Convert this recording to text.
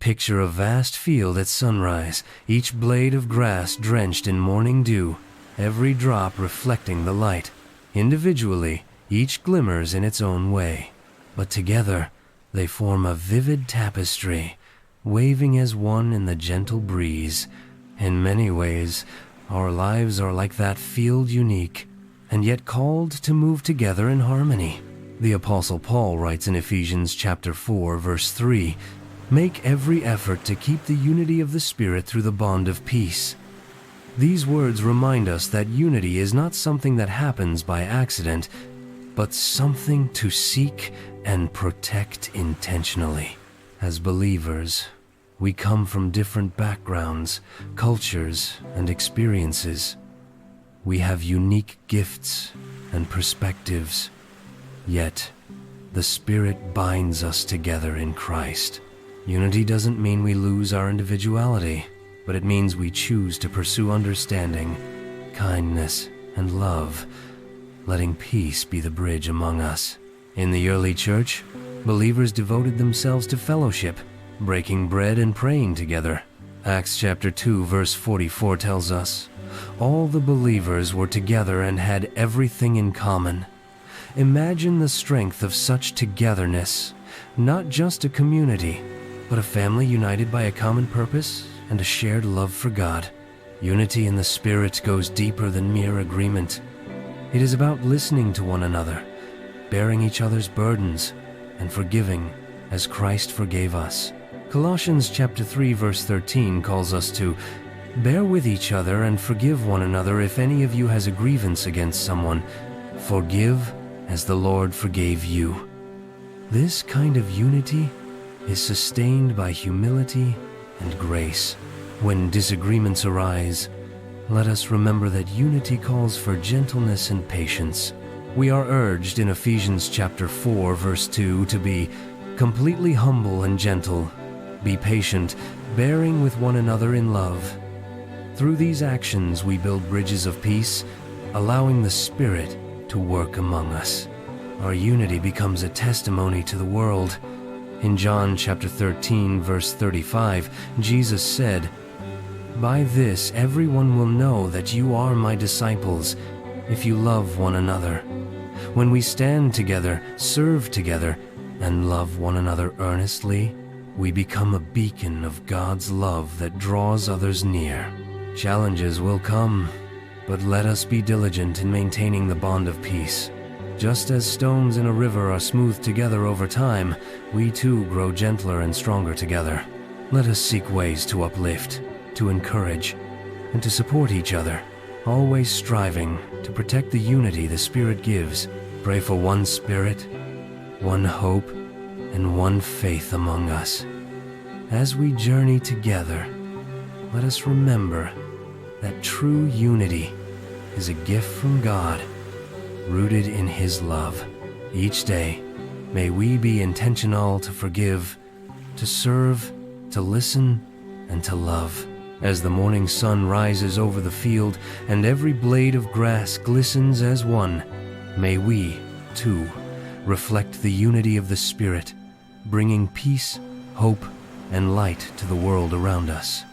Picture a vast field at sunrise, each blade of grass drenched in morning dew, every drop reflecting the light. Individually, each glimmers in its own way, but together they form a vivid tapestry, waving as one in the gentle breeze. In many ways, our lives are like that field, unique, and yet called to move together in harmony. The Apostle Paul writes in Ephesians chapter 4, verse 3, "Make every effort to keep the unity of the Spirit through the bond of peace." These words remind us that unity is not something that happens by accident, but something to seek and protect intentionally. As believers, we come from different backgrounds, cultures, and experiences. We have unique gifts and perspectives, yet the Spirit binds us together in Christ. Unity doesn't mean we lose our individuality, but it means we choose to pursue understanding, kindness, and love, letting peace be the bridge among us. In the early church, believers devoted themselves to fellowship, breaking bread and praying together. Acts chapter 2, verse 44 tells us, "All the believers were together and had everything in common." Imagine the strength of such togetherness, not just a community, but a family united by a common purpose and a shared love for God. Unity in the Spirit goes deeper than mere agreement. It is about listening to one another, bearing each other's burdens, and forgiving as Christ forgave us. Colossians chapter 3, verse 13 calls us to bear with each other and forgive one another if any of you has a grievance against someone. Forgive as the Lord forgave you. This kind of unity is sustained by humility and grace. When disagreements arise, let us remember that unity calls for gentleness and patience. We are urged in Ephesians chapter 4, verse 2 to be completely humble and gentle. Be patient, bearing with one another in love. Through these actions we build bridges of peace, allowing the Spirit to work among us. Our unity becomes a testimony to the world. In John chapter 13, verse 35, Jesus said, "By this everyone will know that you are my disciples, if you love one another. When we stand together, serve together, and love one another earnestly, we become a beacon of God's love that draws others near." Challenges will come, but let us be diligent in maintaining the bond of peace. Just as stones in a river are smoothed together over time, we too grow gentler and stronger together. Let us seek ways to uplift, to encourage, and to support each other, always striving to protect the unity the Spirit gives. Pray for one Spirit, one hope, and one faith among us. As we journey together, let us remember that true unity is a gift from God, rooted in His love. Each day, may we be intentional to forgive, to serve, to listen, and to love. As the morning sun rises over the field and every blade of grass glistens as one, may we, too, reflect the unity of the Spirit, bringing peace, hope, and light to the world around us.